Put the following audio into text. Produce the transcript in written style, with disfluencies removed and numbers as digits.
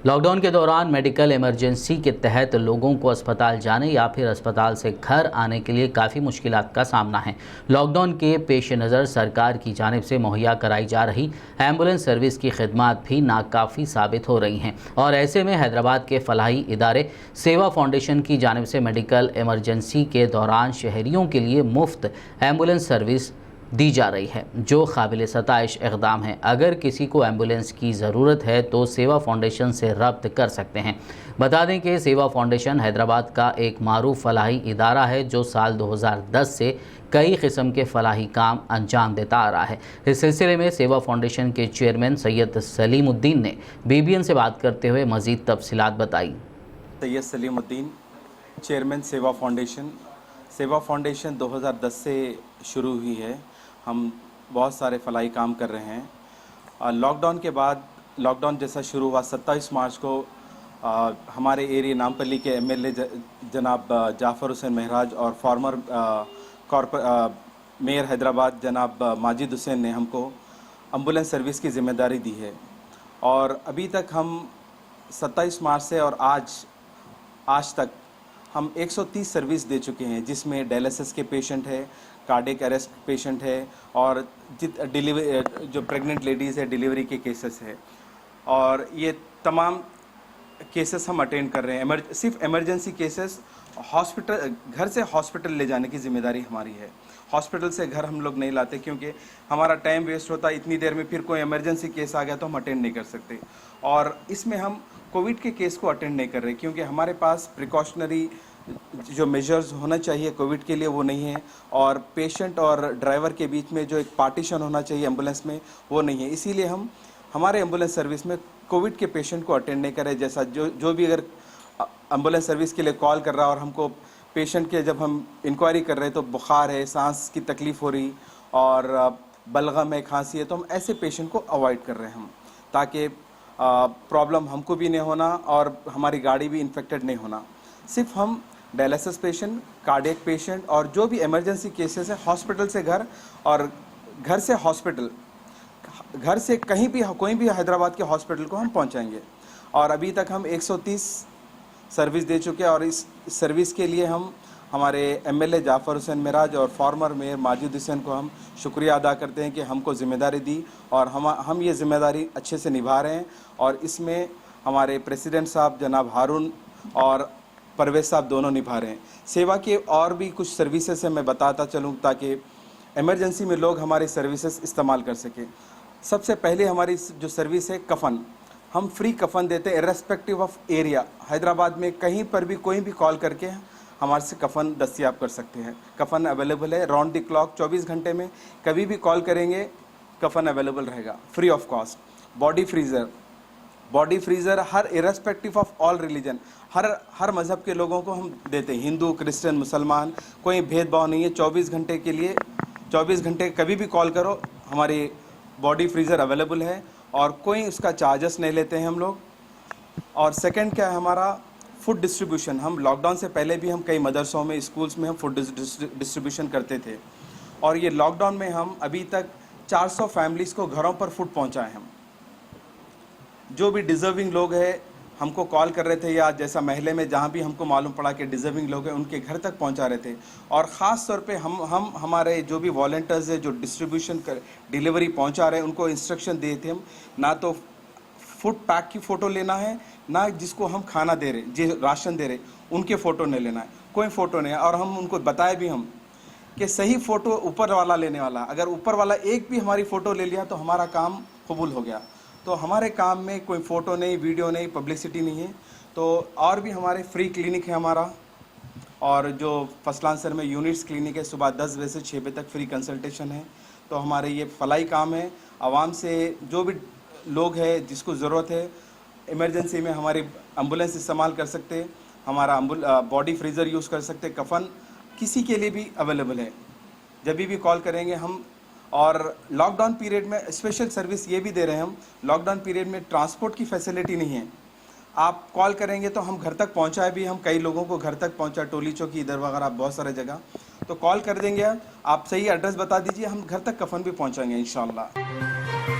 Lockdown के दौरान medical emergency के तहत लोगों को अस्पताल जाने या फिर अस्पताल से घर आने के लिए काफ़ी मुश्किलात का सामना है। लॉकडाउन के पेश नज़र सरकार की जानिब से मुहैया कराई जा रही एम्बुलेंस सर्विस की खिदमत भी नाकाफ़ी साबित हो रही हैं और ऐसे में हैदराबाद के फलाही इदारे सेवा फाउंडेशन की जानिब से मेडिकल इमरजेंसी के दौरान शहरियों के लिए मुफ्त एम्बुलेंस सर्विस दी जा रही है, जो काबिल सताइश इक़दाम है। अगर किसी को एम्बुलेंस की ज़रूरत है तो सेवा फाउंडेशन से रब्त कर सकते हैं। बता दें कि सेवा फाउंडेशन हैदराबाद का एक मारूफ फलाही इदारा है जो साल 2010 से कई किस्म के फलाही काम अंजाम देता आ रहा है। इस सिलसिले में सेवा फाउंडेशन के चेयरमैन सैयद सलीमुद्दीन ने BBN से बात करते हुए मज़ीद तफसीलात बताई। सैयद सलीमुद्दीन, चेयरमैन सेवा फाउंडेशन। सेवा फाउंडेशन 2010 से शुरू हुई है। हम बहुत सारे फलाही काम कर रहे हैं। लॉकडाउन के बाद, लॉकडाउन जैसा शुरू हुआ 27 मार्च को हमारे एरिया नामपल्ली के MLA जनाब जाफ़र हुसैन महराज और फॉर्मर मेयर हैदराबाद जनाब माजिद हुसैन ने हमको एम्बुलेंस सर्विस की ज़िम्मेदारी दी है और अभी तक हम 27 मार्च से और आज तक हम 130 सर्विस दे चुके हैं, जिसमें डायलिसिस के पेशेंट है, कार्डियक अरेस्ट पेशेंट है और डिलीवरी जो प्रेग्नेंट लेडीज़ है डिलीवरी के केसेस है और ये तमाम केसेस हम अटेंड कर रहे हैं। सिर्फ इमरजेंसी केसेस हॉस्पिटल, घर से हॉस्पिटल ले जाने की ज़िम्मेदारी हमारी है। हॉस्पिटल से घर हम लोग नहीं लाते क्योंकि हमारा टाइम वेस्ट होता है। इतनी देर में फिर कोई इमरजेंसी केस आ गया तो हम अटेंड नहीं कर सकते और इसमें हम कोविड के केस को अटेंड नहीं कर रहे क्योंकि हमारे पास प्रिकॉशनरी जो मेजर्स होना चाहिए कोविड के लिए वो नहीं है और पेशेंट और ड्राइवर के बीच में जो एक पार्टीशन होना चाहिए एम्बुलेंस में वो नहीं है। इसीलिए हम हमारे एम्बुलेंस सर्विस में कोविड के पेशेंट को अटेंड नहीं करें। जैसा जो भी अगर एम्बुलेंस सर्विस के लिए कॉल कर रहा है और हमको पेशेंट के जब हम इंक्वायरी कर रहे हैं तो बुखार है, सांस की तकलीफ़ हो रही और बलगम है, खांसी है, तो हम ऐसे पेशेंट को अवॉइड कर रहे हैं हम, ताकि प्रॉब्लम हमको भी नहीं होना और हमारी गाड़ी भी इन्फेक्टेड नहीं होना। सिर्फ हम डायलिसिस पेशेंट, कार्डियक पेशेंट और जो भी इमरजेंसी केसेस है हॉस्पिटल से घर और घर से हॉस्पिटल, घर से कहीं भी कोई भी हैदराबाद के हॉस्पिटल को हम पहुंचाएंगे और अभी तक हम 130 सर्विस दे चुके हैं और इस सर्विस के लिए हम हमारे MLA जाफ़र हुसैन महराज और फॉर्मर मेयर माजिद हुसैन को हम शुक्रिया अदा करते हैं कि हमको ज़िम्मेदारी दी और हम ये ज़िम्मेदारी अच्छे से निभा रहे हैं और इसमें हमारे प्रेसिडेंट साहब जनाब हारून और परवेज़ साहब दोनों निभा रहे हैं। सेवा के और भी कुछ सर्विसेज है मैं बताता चलूँ ताकि इमरजेंसी में लोग हमारी सर्विसेज इस्तेमाल कर सकें। सबसे पहले हमारी जो सर्विस है कफ़न, हम फ्री कफ़न देते हैं इर्रेस्पेक्टिव ऑफ एरिया। हैदराबाद में कहीं पर भी कोई भी कॉल करके हमारे से कफ़न दस्तयाब कर सकते हैं। कफ़न अवेलेबल है राउंड द क्लॉक, 24 घंटे में कभी भी कॉल करेंगे कफ़न अवेलेबल रहेगा free of cost. Body freezer हर इर्रेस्पेक्टिव ऑफ ऑल रिलीजन, हर मज़हब के लोगों को हम देते हैं, हिंदू, क्रिश्चियन, मुसलमान, कोई भेदभाव नहीं है। 24 घंटे के लिए 24 घंटे कभी भी कॉल करो, हमारी बॉडी फ्रीज़र अवेलेबल है और कोई उसका चार्जेस नहीं लेते हैं हम लोग। और सेकंड क्या है हमारा फूड डिस्ट्रीब्यूशन। हम लॉकडाउन से पहले भी हम कई मदरसों में, स्कूल्स में हम फूड डिस्ट्रीब्यूशन करते थे और ये लॉकडाउन में हम अभी तक 400 फैमिलीज़ को घरों पर फूड पहुंचाए। हम जो भी डिज़र्विंग लोग हैं हमको कॉल कर रहे थे या जैसा महल्ले में जहाँ भी हमको मालूम पड़ा कि डिज़र्विंग लोग हैं उनके घर तक पहुँचा रहे थे और ख़ास तौर पे हम हमारे जो भी वॉलंटियर्स हैं जो डिस्ट्रीब्यूशन कर डिलीवरी पहुँचा रहे हैं उनको इंस्ट्रक्शन दिए थे हम, ना तो फूड पैक की फ़ोटो लेना है, ना जिसको हम खाना दे रहे, जो राशन दे रहे उनके फ़ोटो नहीं लेना है, कोई फ़ोटो नहीं है। और हम उनको बताए भी हम कि सही फ़ोटो ऊपर वाला लेने वाला, अगर ऊपर वाला एक भी हमारी फ़ोटो ले लिया तो हमारा काम कबूल हो गया। तो हमारे काम में कोई फ़ोटो नहीं, वीडियो नहीं, पब्लिसिटी नहीं है। तो और भी हमारे फ्री क्लिनिक है हमारा और जो फसलान सर में यूनिट्स क्लिनिक है, सुबह 10 बजे से 6 बजे तक फ्री कंसल्टेशन है। तो हमारे ये फलाई काम है, आवाम से जो भी लोग हैं जिसको ज़रूरत है इमरजेंसी में हमारी एम्बुलेंस इस्तेमाल कर सकते, हमारा बॉडी फ्रीज़र यूज़ कर सकते, कफ़न किसी के लिए भी अवेलेबल है, जब भी कॉल करेंगे हम। और लॉकडाउन पीरियड में स्पेशल सर्विस ये भी दे रहे हैं हम, लॉकडाउन पीरियड में ट्रांसपोर्ट की फैसिलिटी नहीं है। आप कॉल करेंगे तो हम घर तक पहुंचाए भी, हम कई लोगों को घर तक पहुंचा, टोली चौकी इधर वगैरह बहुत सारे जगह। तो कॉल कर देंगे आप सही एड्रेस बता दीजिए, हम घर तक कफ़न भी पहुंचाएंगे इंशाल्लाह।